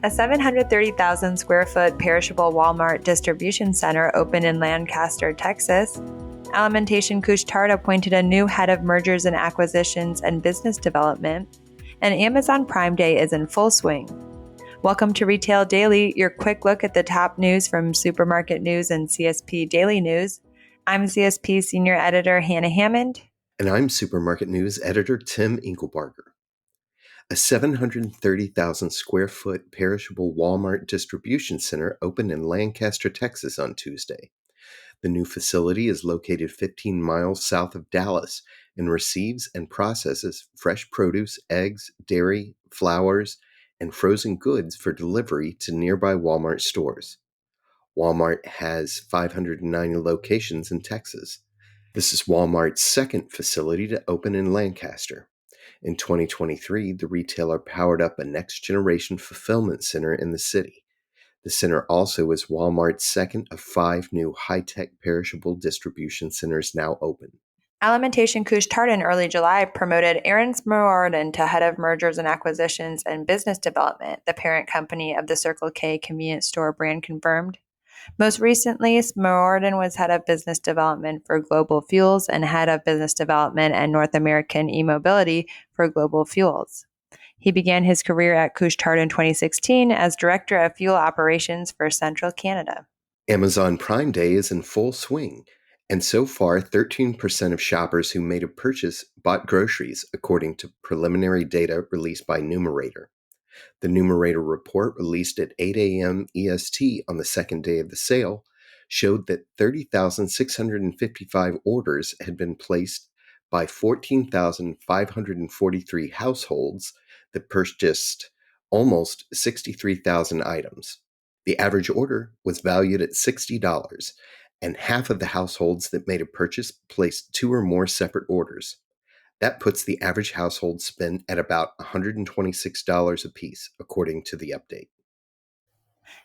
A 730,000 square foot perishable Walmart distribution center opened in Lancaster, Texas. Alimentation Couche-Tard appointed a new head of mergers and acquisitions and business development. And Amazon Prime Day is in full swing. Welcome to Retail Daily, your quick look at the top news from Supermarket News and CSP Daily News. I'm CSP Senior Editor Hannah Hammond. And I'm Supermarket News Editor Tim Inkelbarger. A 730,000 square foot perishable Walmart distribution center opened in Lancaster, Texas on Tuesday. The new facility is located 15 miles south of Dallas and receives and processes fresh produce, eggs, dairy, flowers, and frozen goods for delivery to nearby Walmart stores. Walmart has 590 locations in Texas. This is Walmart's second facility to open in Lancaster. In 2023, the retailer powered up a next-generation fulfillment center in the city. The center also is Walmart's second of 5 new high-tech perishable distribution centers now open. Alimentation Couche-Tard in early July promoted Aaron Smorarden to head of mergers and acquisitions and business development, the parent company of the Circle K convenience store brand confirmed. Most recently, Smorarden was head of business development for Global Fuels and head of business development and North American e-mobility for Global Fuels. He began his career at Couche-Tard in 2016 as director of fuel operations for Central Canada. Amazon Prime Day is in full swing, and so far 13% of shoppers who made a purchase bought groceries, according to preliminary data released by Numerator. The Numerator report, released at 8 a.m. EST on the second day of the sale, showed that 30,655 orders had been placed by 14,543 households that purchased almost 63,000 items. The average order was valued at $60, and half of the households that made a purchase placed 2 or more separate orders. That puts the average household spend at about $126 apiece, according to the update.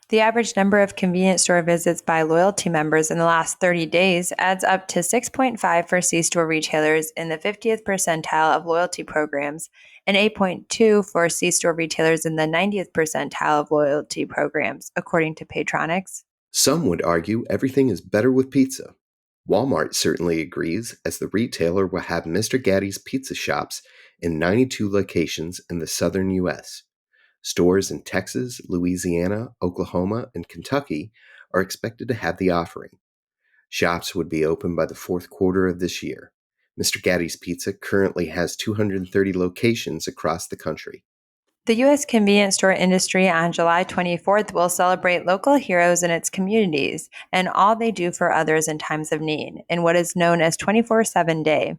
The average number of convenience store visits by loyalty members in the last 30 days adds up to 6.5 for C-store retailers in the 50th percentile of loyalty programs and 8.2 for C-store retailers in the 90th percentile of loyalty programs, according to Paytronics. Some would argue everything is better with pizza. Walmart certainly agrees, as the retailer will have Mr. Gatti's pizza shops in 92 locations in the southern U.S. Stores in Texas, Louisiana, Oklahoma, and Kentucky are expected to have the offering. Shops would be open by the fourth quarter of this year. Mr. Gatti's Pizza currently has 230 locations across the country. The U.S. convenience store industry on July 24th will celebrate local heroes in its communities and all they do for others in times of need in what is known as 24/7 Day.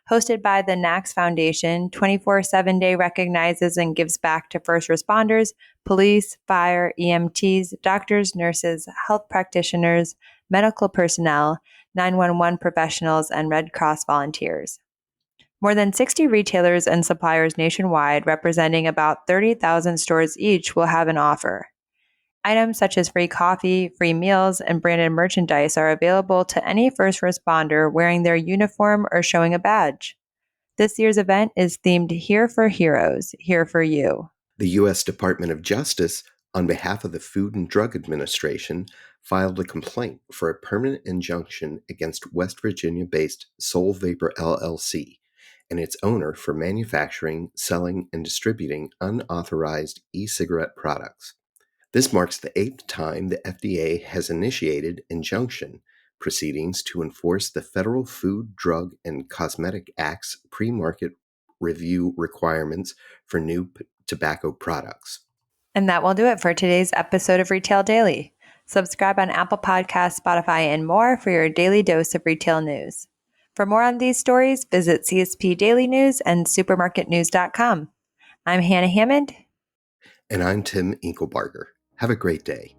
Hosted by the NACS Foundation, 24/7 Day recognizes and gives back to first responders, police, fire, EMTs, doctors, nurses, health practitioners, medical personnel, 911 professionals, and Red Cross volunteers. More than 60 retailers and suppliers nationwide, representing about 30,000 stores each, will have an offer. Items such as free coffee, free meals, and branded merchandise are available to any first responder wearing their uniform or showing a badge. This year's event is themed Here for Heroes, Here for You. The U.S. Department of Justice, on behalf of the Food and Drug Administration, filed a complaint for a permanent injunction against West Virginia-based Soul Vapor LLC and its owner for manufacturing, selling, and distributing unauthorized e-cigarette products. This marks the 8th time the FDA has initiated injunction proceedings to enforce the Federal Food, Drug, and Cosmetic Act's pre-market review requirements for new tobacco products. And that will do it for today's episode of Retail Daily. Subscribe on Apple Podcasts, Spotify, and more for your daily dose of retail news. For more on these stories, visit CSP Daily News and supermarketnews.com. I'm Hannah Hammond. And I'm Tim Inkelbarger. Have a great day.